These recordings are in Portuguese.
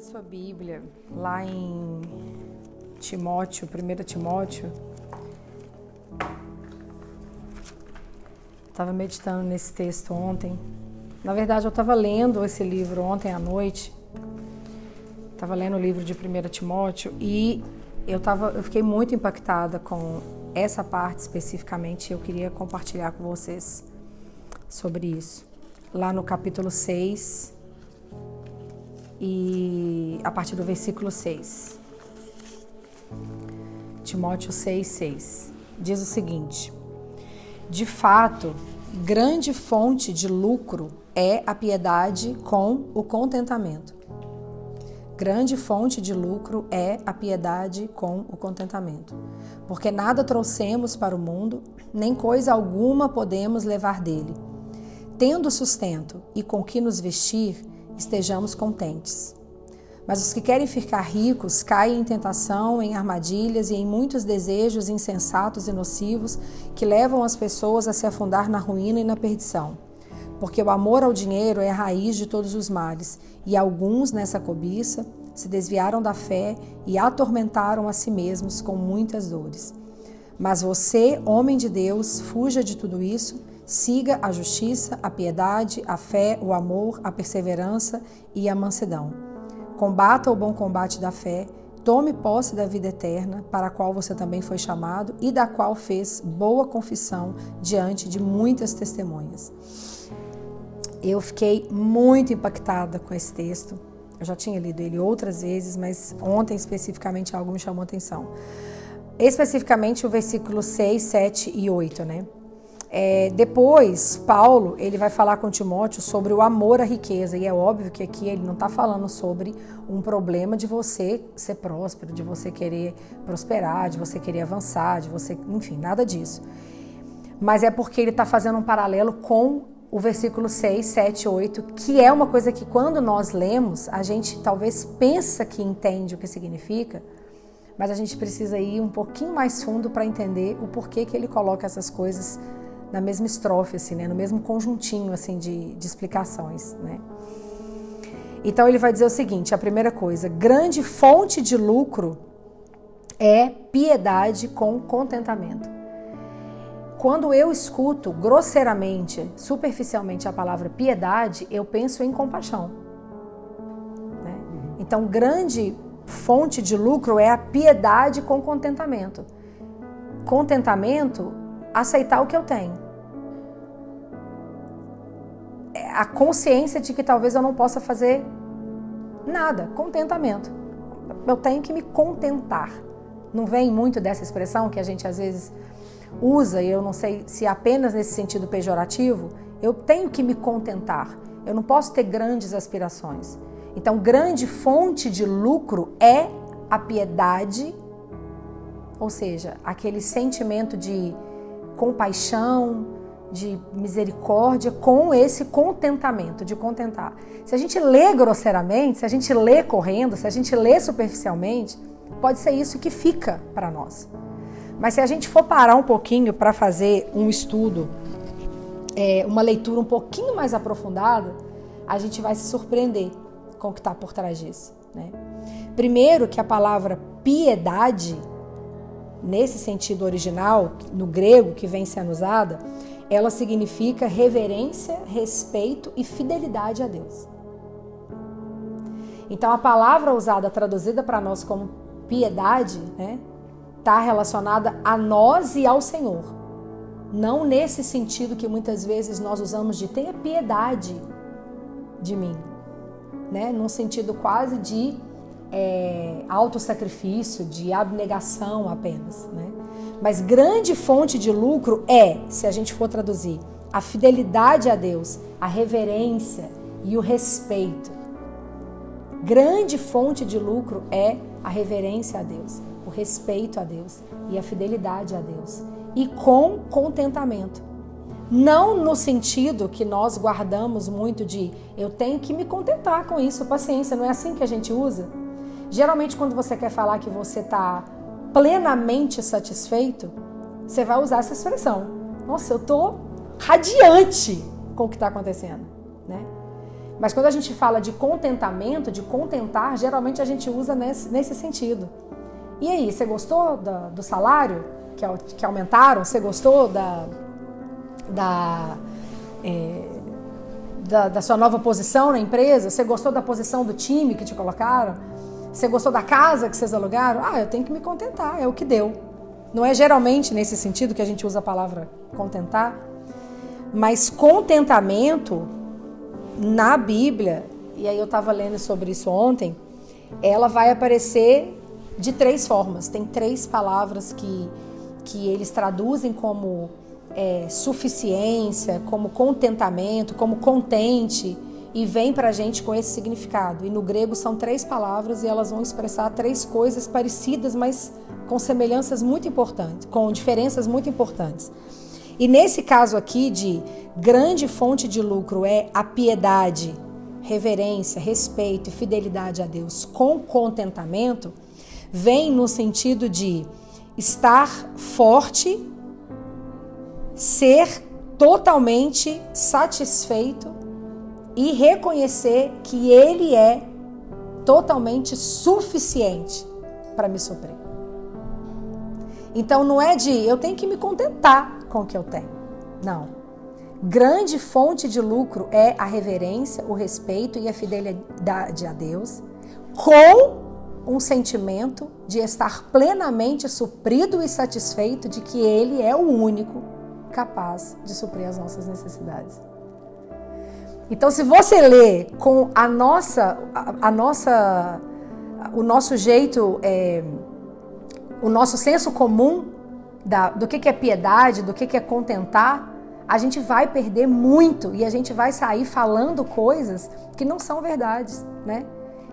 sua Bíblia lá em Timóteo, 1 Timóteo, estava meditando nesse texto ontem. Na verdade, eu estava lendo esse livro ontem à noite. Estava lendo o livro de 1 Timóteo e eu fiquei muito impactada com essa parte especificamente. Eu queria compartilhar com vocês sobre isso. Lá no capítulo 6 e a partir do versículo 6. Timóteo 6:6 diz o seguinte: de fato, grande fonte de lucro é a piedade com o contentamento. Grande fonte de lucro é a piedade com o contentamento. Porque nada trouxemos para o mundo, nem coisa alguma podemos levar dele. Tendo sustento e com que nos vestir, estejamos contentes. Mas os que querem ficar ricos caem em tentação, em armadilhas e em muitos desejos insensatos e nocivos que levam as pessoas a se afundar na ruína e na perdição. Porque o amor ao dinheiro é a raiz de todos os males, e alguns nessa cobiça se desviaram da fé e atormentaram a si mesmos com muitas dores. Mas você, homem de Deus, fuja de tudo isso, siga a justiça, a piedade, a fé, o amor, a perseverança e a mansidão. Combata o bom combate da fé, tome posse da vida eterna, para a qual você também foi chamado e da qual fez boa confissão diante de muitas testemunhas. Eu fiquei muito impactada com esse texto. Eu já tinha lido ele outras vezes, mas ontem especificamente algo me chamou a atenção. Especificamente o versículo 6, 7 e 8, né? Depois, Paulo, ele vai falar com Timóteo sobre o amor à riqueza, e é óbvio que aqui ele não está falando sobre um problema de você ser próspero, de você querer prosperar, de você querer avançar, de você, enfim, nada disso. Mas é porque ele está fazendo um paralelo com o versículo 6, 7, 8, que é uma coisa que quando nós lemos, a gente talvez pensa que entende o que significa, mas a gente precisa ir um pouquinho mais fundo para entender o porquê que ele coloca essas coisas na mesma estrofe, assim, né? No mesmo conjuntinho assim, de explicações. Né? Então ele vai dizer o seguinte, a primeira coisa: grande fonte de lucro é piedade com contentamento. Quando eu escuto grosseiramente, superficialmente a palavra piedade, eu penso em compaixão. Né? Então, grande fonte de lucro é a piedade com contentamento. Contentamento, aceitar o que eu tenho. A consciência de que talvez eu não possa fazer nada. Contentamento. Eu tenho que me contentar. Não vem muito dessa expressão que a gente às vezes usa, e eu não sei se apenas nesse sentido pejorativo. Eu tenho que me contentar. Eu não posso ter grandes aspirações. Então, grande fonte de lucro é a piedade, ou seja, aquele sentimento de compaixão, de misericórdia, com esse contentamento, de contentar. Se a gente lê grosseiramente, se a gente lê correndo, se a gente lê superficialmente, pode ser isso que fica para nós. Mas se a gente for parar um pouquinho para fazer um estudo, uma leitura um pouquinho mais aprofundada, a gente vai se surpreender com o que está por trás disso. Né? Primeiro, que a palavra piedade, nesse sentido original, no grego que vem sendo usada, ela significa reverência, respeito e fidelidade a Deus. Então a palavra usada, traduzida para nós como piedade, né, está relacionada a nós e ao Senhor. Não nesse sentido que muitas vezes nós usamos de tenha piedade de mim, né, num sentido quase de autossacrifício, de abnegação apenas, né? Mas grande fonte de lucro é, se a gente for traduzir, a fidelidade a Deus, a reverência e o respeito. Grande fonte de lucro é a reverência a Deus, o respeito a Deus e a fidelidade a Deus. E com contentamento. Não no sentido que nós guardamos muito de eu tenho que me contentar com isso, paciência, não é assim que a gente usa? Geralmente, quando você quer falar que você está plenamente satisfeito, você vai usar essa expressão. Nossa, eu estou radiante com o que está acontecendo. Né? Mas quando a gente fala de contentamento, de contentar, geralmente a gente usa nesse sentido. E aí, você gostou do salário que aumentaram? Você gostou da sua nova posição na empresa? Você gostou da posição do time que te colocaram? Você gostou da casa que vocês alugaram? Eu tenho que me contentar, é o que deu. Não é geralmente nesse sentido que a gente usa a palavra contentar, mas contentamento na Bíblia, e aí eu estava lendo sobre isso ontem, ela vai aparecer de 3 formas. Tem 3 palavras que eles traduzem como suficiência, como contentamento, como contente, e vem pra gente com esse significado. E no grego são 3 palavras e elas vão expressar 3 coisas parecidas, mas com semelhanças muito importantes, com diferenças muito importantes. E nesse caso aqui de grande fonte de lucro é a piedade, reverência, respeito e fidelidade a Deus com contentamento, vem no sentido de estar forte, ser totalmente satisfeito e reconhecer que Ele é totalmente suficiente para me suprir. Então não é de eu tenho que me contentar com o que eu tenho. Não. Grande fonte de lucro é a reverência, o respeito e a fidelidade a Deus, com um sentimento de estar plenamente suprido e satisfeito de que Ele é o único capaz de suprir as nossas necessidades. Então, se você lê com o nosso jeito, o nosso senso comum do que é piedade, do que é contentar, a gente vai perder muito e a gente vai sair falando coisas que não são verdades, né?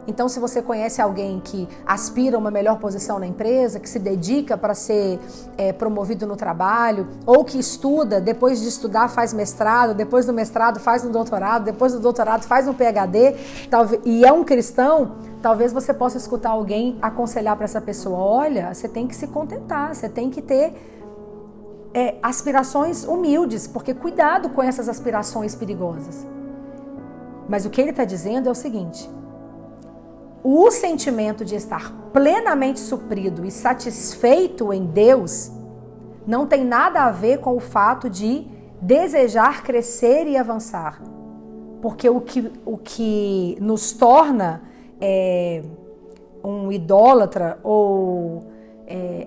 Então, se você conhece alguém que aspira a uma melhor posição na empresa, que se dedica para ser promovido no trabalho, ou que estuda, depois de estudar faz mestrado, depois do mestrado faz um doutorado, depois do doutorado faz um PhD, e é um cristão, talvez você possa escutar alguém aconselhar para essa pessoa, olha, você tem que se contentar, você tem que ter aspirações humildes, porque cuidado com essas aspirações perigosas. Mas o que ele está dizendo é o seguinte: o sentimento de estar plenamente suprido e satisfeito em Deus não tem nada a ver com o fato de desejar crescer e avançar. Porque o que nos torna um idólatra ou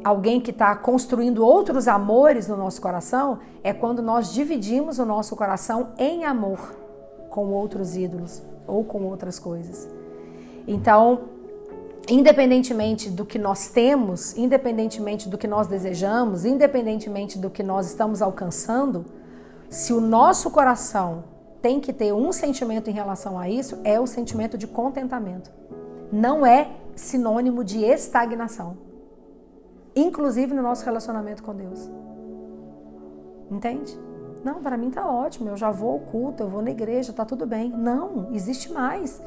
alguém que está construindo outros amores no nosso coração é quando nós dividimos o nosso coração em amor com outros ídolos ou com outras coisas. Então, independentemente do que nós temos, independentemente do que nós desejamos, independentemente do que nós estamos alcançando, se o nosso coração tem que ter um sentimento em relação a isso, é o sentimento de contentamento. Não é sinônimo de estagnação. Inclusive no nosso relacionamento com Deus. Entende? Não, para mim tá ótimo, eu já vou ao culto, eu vou na igreja, tá tudo bem. Não, existe mais.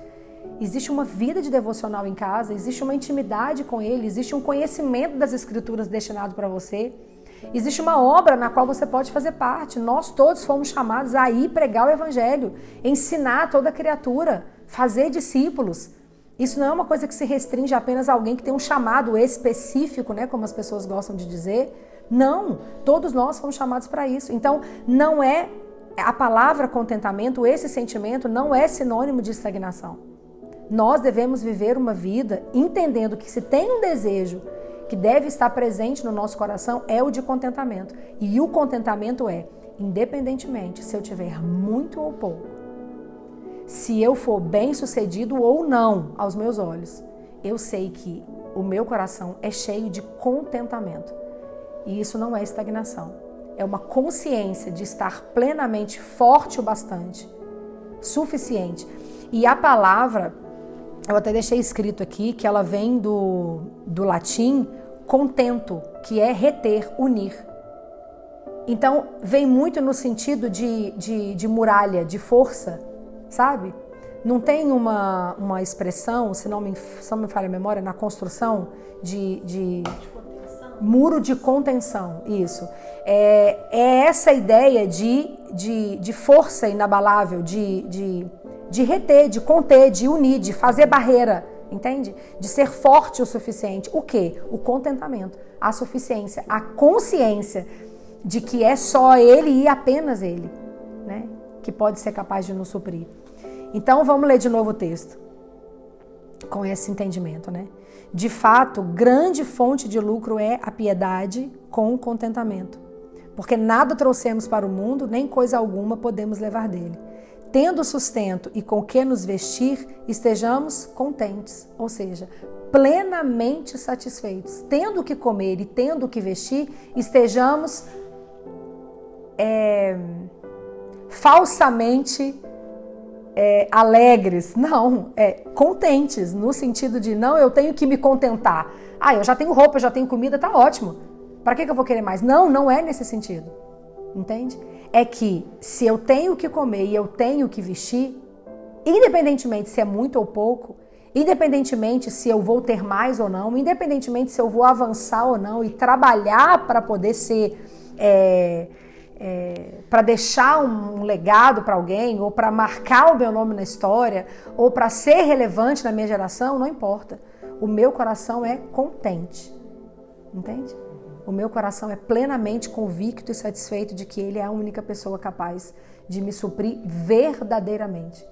Existe uma vida de devocional em casa, existe uma intimidade com Ele, existe um conhecimento das Escrituras destinado para você, existe uma obra na qual você pode fazer parte. Nós todos fomos chamados a ir pregar o Evangelho, ensinar toda criatura, fazer discípulos. Isso não é uma coisa que se restringe a apenas a alguém que tem um chamado específico, né, como as pessoas gostam de dizer. Não, todos nós fomos chamados para isso. Então, não é a palavra contentamento, esse sentimento não é sinônimo de estagnação. Nós devemos viver uma vida entendendo que se tem um desejo que deve estar presente no nosso coração é o de contentamento. E o contentamento é, independentemente se eu tiver muito ou pouco, se eu for bem sucedido ou não aos meus olhos, eu sei que o meu coração é cheio de contentamento. E isso não é estagnação. É uma consciência de estar plenamente forte o bastante, suficiente. E a palavra, eu até deixei escrito aqui que ela vem do latim contento, que é reter, unir. Então, vem muito no sentido de muralha, de força, sabe? Não tem uma expressão, se não me falha a memória, na construção de muro de contenção, isso. É essa ideia de força inabalável, de de reter, de conter, de unir, de fazer barreira, entende? De ser forte o suficiente. O quê? O contentamento, a suficiência, a consciência de que é só Ele e apenas Ele, né, que pode ser capaz de nos suprir. Então vamos ler de novo o texto, com esse entendimento, né? De fato, grande fonte de lucro é a piedade com o contentamento, porque nada trouxemos para o mundo, nem coisa alguma podemos levar dele. Tendo sustento e com que nos vestir, estejamos contentes, ou seja, plenamente satisfeitos. Tendo o que comer e tendo o que vestir, estejamos falsamente alegres. Não, contentes, no sentido de não, eu tenho que me contentar. Eu já tenho roupa, já tenho comida, tá ótimo. Para que eu vou querer mais? Não, não é nesse sentido. Entende? É que se eu tenho o que comer e eu tenho o que vestir, independentemente se é muito ou pouco, independentemente se eu vou ter mais ou não, independentemente se eu vou avançar ou não e trabalhar para poder ser, para deixar um legado para alguém, ou para marcar o meu nome na história, ou para ser relevante na minha geração, não importa. O meu coração é contente. Entende? O meu coração é plenamente convicto e satisfeito de que Ele é a única pessoa capaz de me suprir verdadeiramente.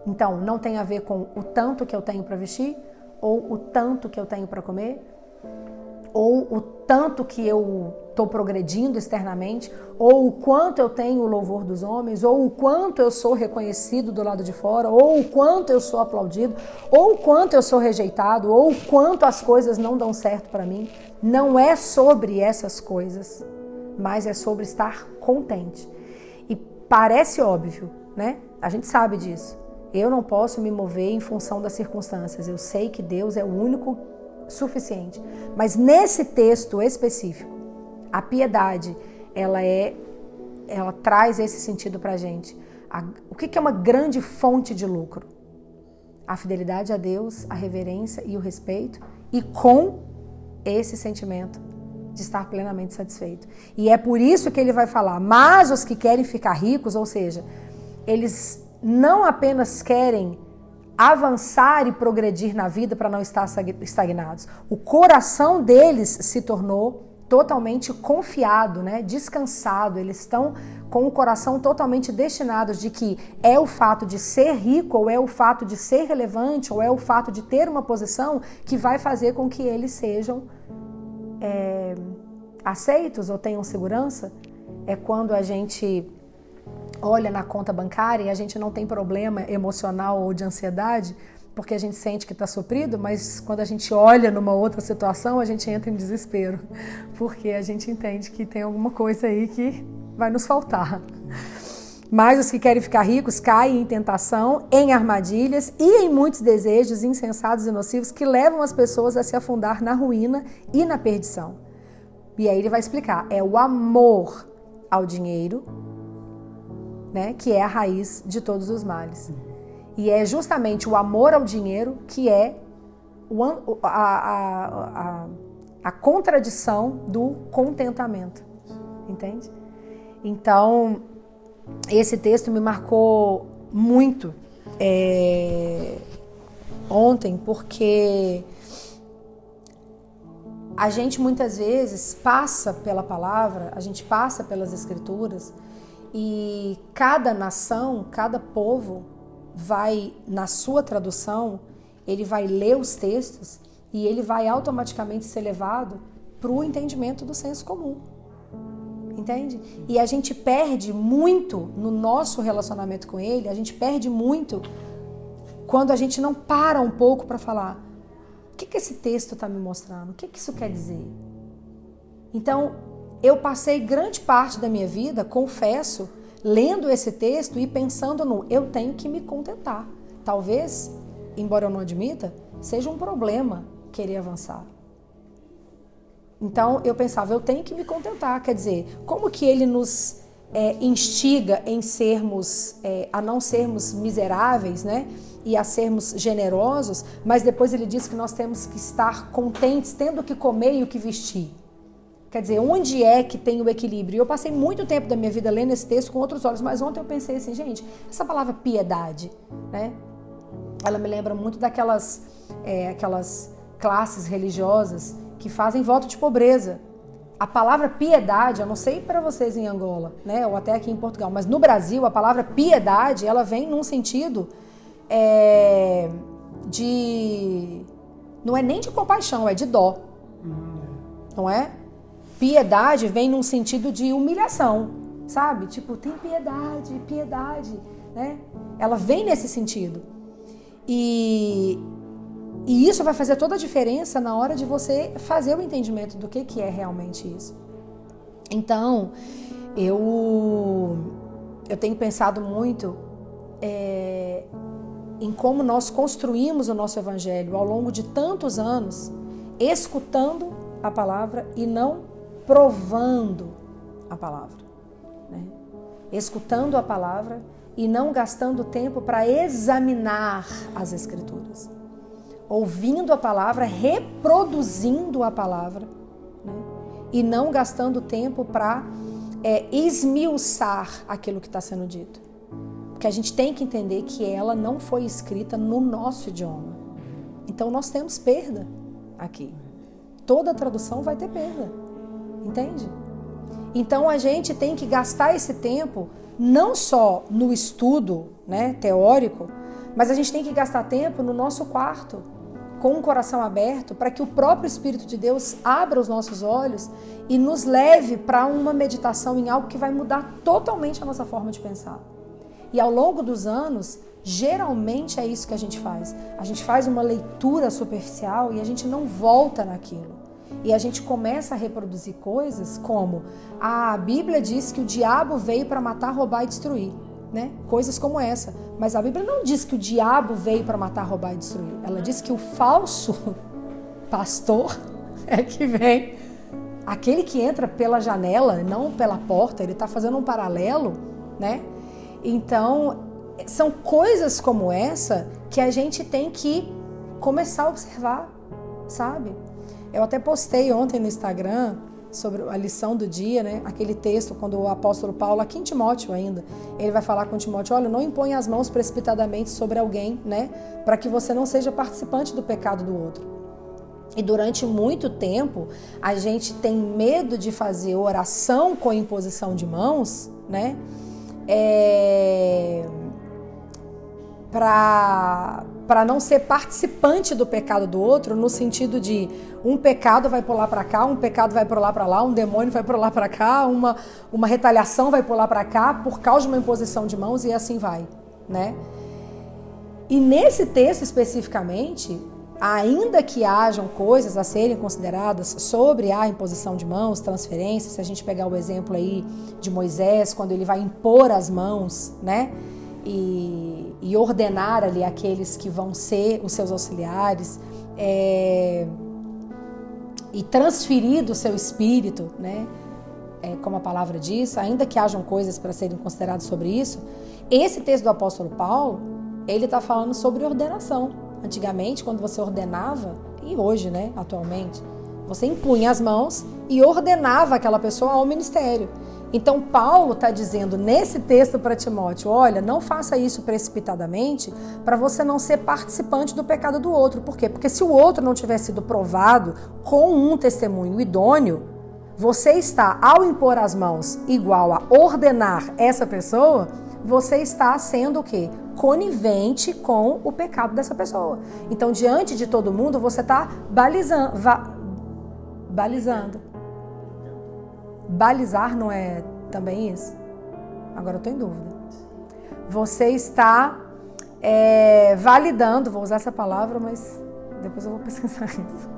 Então, não tem a ver com o tanto que eu tenho para vestir, ou o tanto que eu tenho para comer, ou o tanto que eu estou progredindo externamente, ou o quanto eu tenho o louvor dos homens, ou o quanto eu sou reconhecido do lado de fora, ou o quanto eu sou aplaudido, ou o quanto eu sou rejeitado, ou o quanto as coisas não dão certo para mim. Não é sobre essas coisas, mas é sobre estar contente. E parece óbvio, né? A gente sabe disso. Eu não posso me mover em função das circunstâncias. Eu sei que Deus é o único suficiente. Mas nesse texto específico, a piedade, ela traz esse sentido pra gente. O que é uma grande fonte de lucro? A fidelidade a Deus, a reverência e o respeito, e com esse sentimento de estar plenamente satisfeito. E é por isso que ele vai falar, mas os que querem ficar ricos, ou seja, eles não apenas querem avançar e progredir na vida para não estar estagnados. O coração deles se tornou totalmente confiado, né? Descansado. Eles estão com o coração totalmente destinados de que é o fato de ser rico, ou é o fato de ser relevante, ou é o fato de ter uma posição que vai fazer com que eles sejam aceitos ou tenham segurança. É quando a gente olha na conta bancária e a gente não tem problema emocional ou de ansiedade, porque a gente sente que está suprido, mas quando a gente olha numa outra situação, a gente entra em desespero, porque a gente entende que tem alguma coisa aí que vai nos faltar. Mas os que querem ficar ricos caem em tentação, em armadilhas e em muitos desejos insensatos e nocivos que levam as pessoas a se afundar na ruína e na perdição. E aí ele vai explicar, é o amor ao dinheiro, né, que é a raiz de todos os males. E é justamente o amor ao dinheiro que é a contradição do contentamento. Entende? Então, esse texto me marcou muito ontem, porque a gente muitas vezes passa pela palavra, a gente passa pelas escrituras, e cada nação, cada povo vai, na sua tradução, ele vai ler os textos e ele vai automaticamente ser levado para o entendimento do senso comum. Entende? E a gente perde muito no nosso relacionamento com ele, a gente perde muito quando a gente não para um pouco para falar: o que esse texto está me mostrando? O que isso quer dizer? Então, eu passei grande parte da minha vida, confesso, lendo esse texto e pensando no eu tenho que me contentar. Talvez, embora eu não admita, seja um problema querer avançar. Então, eu pensava, eu tenho que me contentar. Quer dizer, como que ele nos instiga em sermos, a não sermos miseráveis, né? E a sermos generosos, mas depois ele diz que nós temos que estar contentes, tendo o que comer e o que vestir. Quer dizer, onde é que tem o equilíbrio? Eu passei muito tempo da minha vida lendo esse texto com outros olhos, mas ontem eu pensei assim, gente, essa palavra piedade, né? Ela me lembra muito daquelas aquelas classes religiosas que fazem voto de pobreza. A palavra piedade, eu não sei para vocês em Angola, né, ou até aqui em Portugal, mas no Brasil a palavra piedade, ela vem num sentido não é nem de compaixão, é de dó, não é? Piedade vem num sentido de humilhação, sabe? Tipo, tem piedade, né? Ela vem nesse sentido. E isso vai fazer toda a diferença na hora de você fazer o entendimento do que é realmente isso. Então, eu tenho pensado muito em como nós construímos o nosso evangelho ao longo de tantos anos, escutando a palavra e não provando a palavra, né? Escutando a palavra e não gastando tempo para examinar as Escrituras. Ouvindo a palavra, reproduzindo a palavra, né? E não gastando tempo para esmiuçar aquilo que está sendo dito. Porque a gente tem que entender que ela não foi escrita no nosso idioma. Então nós temos perda aqui. Toda tradução vai ter perda. Entende? Então a gente tem que gastar esse tempo não só no estudo, né, teórico, mas a gente tem que gastar tempo no nosso quarto, com o coração aberto, para que o próprio Espírito de Deus abra os nossos olhos e nos leve para uma meditação em algo que vai mudar totalmente a nossa forma de pensar. E ao longo dos anos, geralmente é isso que a gente faz. A gente faz uma leitura superficial e a gente não volta naquilo. E a gente começa a reproduzir coisas como a Bíblia diz que o diabo veio para matar, roubar e destruir, né? Coisas como essa. Mas a Bíblia não diz que o diabo veio para matar, roubar e destruir. Ela diz que o falso pastor é que vem. Aquele que entra pela janela, não pela porta, ele está fazendo um paralelo, né? Então, são coisas como essa que a gente tem que começar a observar, sabe? Eu até postei ontem no Instagram sobre a lição do dia, né? Aquele texto, quando o apóstolo Paulo, aqui em Timóteo ainda, ele vai falar com Timóteo, olha, não imponha as mãos precipitadamente sobre alguém, né? Para que você não seja participante do pecado do outro. E durante muito tempo, a gente tem medo de fazer oração com imposição de mãos, né? Para não ser participante do pecado do outro, no sentido de um pecado vai pular para cá, um pecado vai pular para lá, um demônio vai pular para cá, uma retaliação vai pular para cá por causa de uma imposição de mãos e assim vai, né? E nesse texto especificamente, ainda que hajam coisas a serem consideradas sobre a imposição de mãos, transferência, se a gente pegar o exemplo aí de Moisés, quando ele vai impor as mãos, né? E ordenar ali aqueles que vão ser os seus auxiliares e transferir do seu espírito, né? Como a palavra diz, ainda que hajam coisas para serem consideradas sobre isso, esse texto do apóstolo Paulo, ele está falando sobre ordenação. Antigamente, quando você ordenava, e hoje, né, atualmente, você impunha as mãos e ordenava aquela pessoa ao ministério. Então, Paulo está dizendo nesse texto para Timóteo, olha, não faça isso precipitadamente para você não ser participante do pecado do outro. Por quê? Porque se o outro não tiver sido provado com um testemunho idôneo, você está, ao impor as mãos igual a ordenar essa pessoa, você está sendo o quê? Conivente com o pecado dessa pessoa. Então, diante de todo mundo, você está balizando. Balizar não é também isso? Agora eu estou em dúvida. Você está validando, vou usar essa palavra, mas depois eu vou pesquisar isso.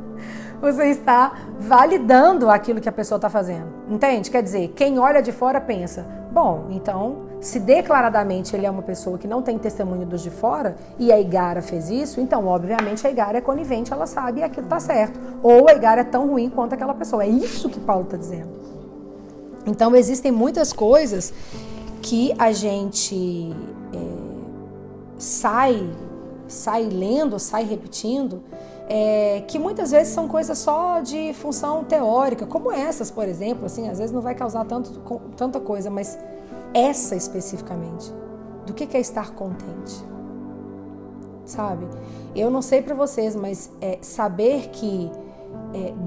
Você está validando aquilo que a pessoa está fazendo. Entende? Quer dizer, quem olha de fora pensa, bom, então, se declaradamente ele é uma pessoa que não tem testemunho dos de fora, e a Igara fez isso, então, obviamente, a Igara é conivente, ela sabe e aquilo está certo. Ou a Igara é tão ruim quanto aquela pessoa. É isso que Paulo está dizendo. Então, existem muitas coisas que a gente sai lendo, sai repetindo, que muitas vezes são coisas só de função teórica, como essas, por exemplo, assim, às vezes não vai causar tanta coisa, mas essa especificamente, do que é estar contente, sabe? Eu não sei para vocês, mas saber que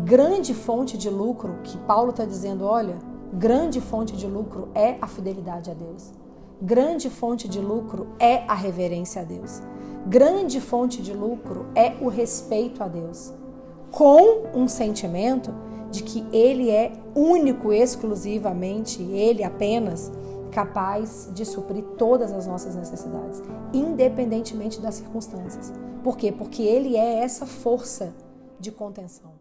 grande fonte de lucro, que Paulo está dizendo, olha, grande fonte de lucro é a fidelidade a Deus. Grande fonte de lucro é a reverência a Deus. Grande fonte de lucro é o respeito a Deus. Com um sentimento de que Ele é único, exclusivamente, Ele apenas, capaz de suprir todas as nossas necessidades, independentemente das circunstâncias. Por quê? Porque Ele é essa força de contenção.